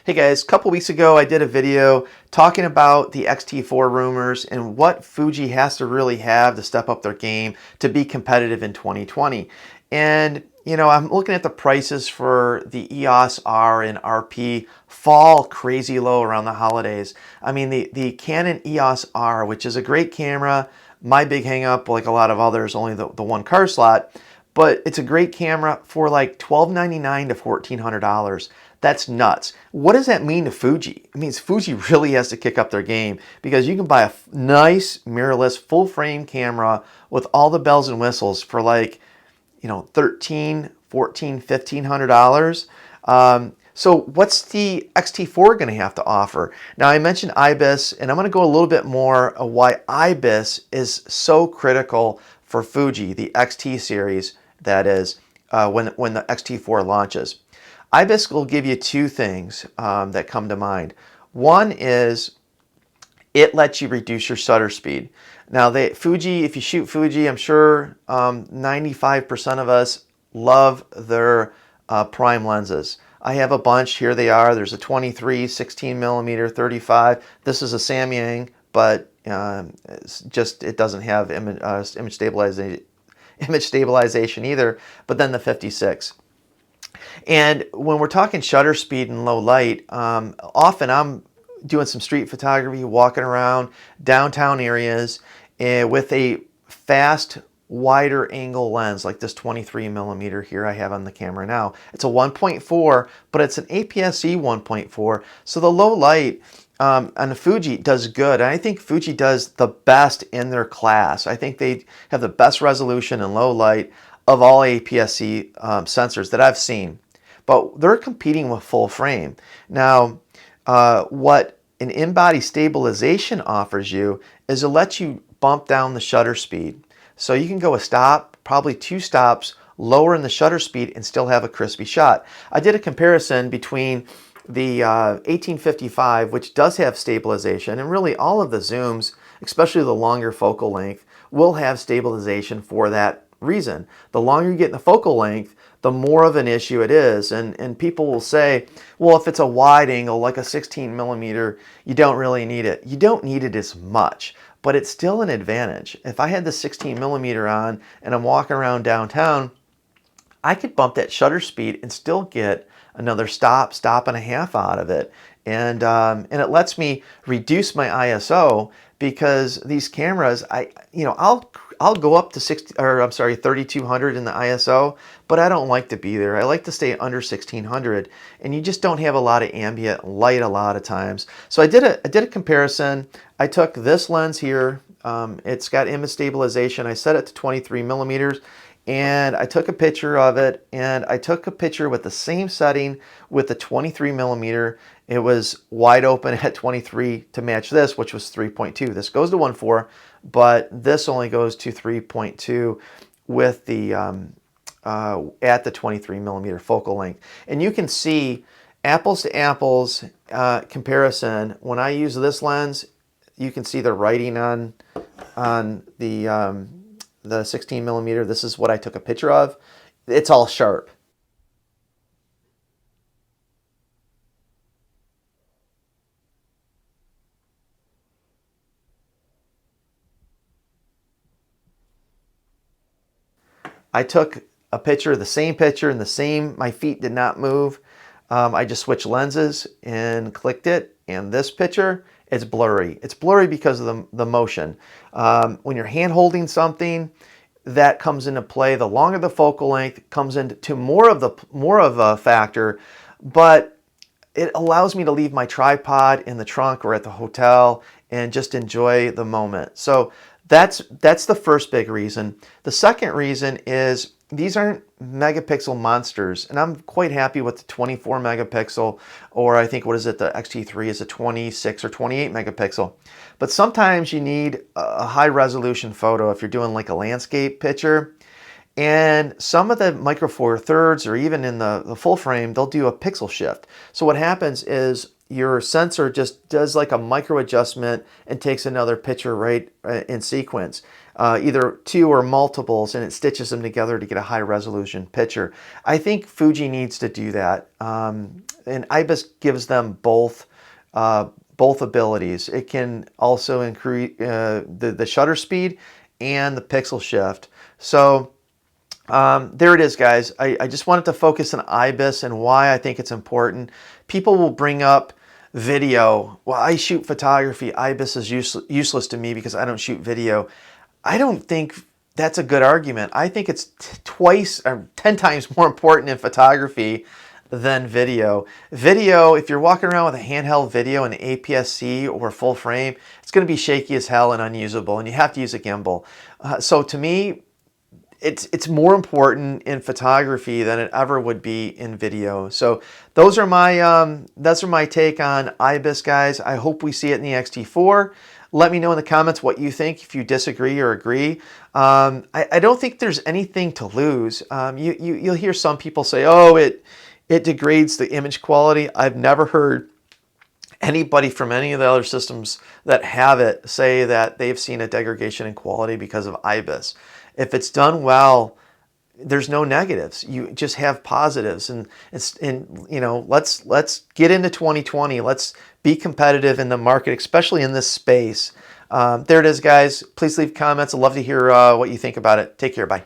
Hey guys, a couple weeks ago I did a video talking about the X-T4 rumors and what Fuji has to really have to step up their game to be competitive in 2020. And I'm looking at the prices for the EOS R and RP fall crazy low around the holidays. I mean, the Canon EOS R, which is a great camera, my big hang up, like a lot of others, only the one card slot, but it's a great camera for like $1,299 to $1,400. That's nuts. What does that mean to Fuji? It means Fuji really has to kick up their game because you can buy a nice mirrorless full frame camera with all the bells and whistles for like, $1,300, $1,400, $1,500. So what's the X-T4 going to have to offer? Now I mentioned IBIS, and I'm going to go a little bit more of why IBIS is so critical for Fuji, the XT series, that is, when the X-T4 launches. IBIS will give you two things that come to mind. One is it lets you reduce your shutter speed. Now, Fuji, if you shoot Fuji, I'm sure 95% of us love their prime lenses. I have a bunch. Here they are. There's a 23, 16 millimeter, 35. This is a Samyang, but it doesn't have image stabilization either. But then the 56. And when we're talking shutter speed and low light, often I'm doing some street photography, walking around downtown areas with a fast, wider angle lens like this 23 millimeter here I have on the camera now. It's a 1.4, but it's an APS-C 1.4. So the low light on the Fuji does good. And I think Fuji does the best in their class. I think they have the best resolution and low light of all APS-C sensors that I've seen. But they're competing with full frame. Now, what an in-body stabilization offers you is it lets you bump down the shutter speed. So you can go a stop, probably two stops, lower in the shutter speed and still have a crispy shot. I did a comparison between the 1855, which does have stabilization, and really all of the zooms, especially the longer focal length, will have stabilization for that reason. The longer you get in the focal length, the more of an issue it is. And people will say, well, if it's a wide angle, like a 16 millimeter, you don't really need it. You don't need it as much, but it's still an advantage. If I had the 16 millimeter on and I'm walking around downtown, I could bump that shutter speed and still get another stop and a half out of it. And it lets me reduce my ISO because these cameras, I'll go up to 3,200 in the ISO, but I don't like to be there. I like to stay under 1,600, and you just don't have a lot of ambient light a lot of times. So I did a comparison. I took this lens here. It's got image stabilization. I set it to 23 millimeters. And I took a picture of it, and I took a picture with the same setting with the 23 millimeter. It was wide open at 23 to match this, which was 3.2. This goes to 1.4, but this only goes to 3.2 with the at the 23 millimeter focal length. And you can see apples to apples comparison. When I use this lens, you can see the writing on the 16 millimeter. This is what I took a picture of. It's all sharp. I took a picture, the same picture, and my feet did not move. I just switched lenses and clicked it, and this picture, it's blurry. It's blurry because of the motion. When you're hand holding something, that comes into play. The longer the focal length comes into more of a factor, but it allows me to leave my tripod in the trunk or at the hotel and just enjoy the moment. So that's the first big reason. The second reason is these aren't megapixel monsters, and I'm quite happy with the 24 megapixel, or I think, what is it, the X-T3 is a 26 or 28 megapixel. But sometimes you need a high resolution photo if you're doing like a landscape picture. And some of the Micro Four Thirds, or even in the full frame, they'll do a pixel shift. So what happens is your sensor just does like a micro adjustment and takes another picture right in sequence, either two or multiples, and it stitches them together to get a high resolution picture. I think Fuji needs to do that, and IBIS gives them both abilities. It can also increase the shutter speed and the pixel shift. So there it is, guys. I just wanted to focus on IBIS and why I think it's important. People will bring up video. Well, I shoot photography. IBIS is useless to me because I don't shoot video. I don't think that's a good argument. I think it's twice or 10 times more important in photography than video. Video, if you're walking around with a handheld video, an APS-C or full frame, it's going to be shaky as hell and unusable, and you have to use a gimbal. So to me, it's more important in photography than it ever would be in video. So those are my take on IBIS, guys. I hope we see it in the XT4. Let me know in the comments what you think, if you disagree or agree. I don't think there's anything to lose. You'll hear some people say, oh, it degrades the image quality. I've never heard anybody from any of the other systems that have it say that they've seen a degradation in quality because of IBIS. If it's done well, there's no negatives. You just have positives, and you know, let's get into 2020. Let's be competitive in the market, especially in this space. There it is, guys. Please leave comments. I'd love to hear what you think about it. Take care. Bye.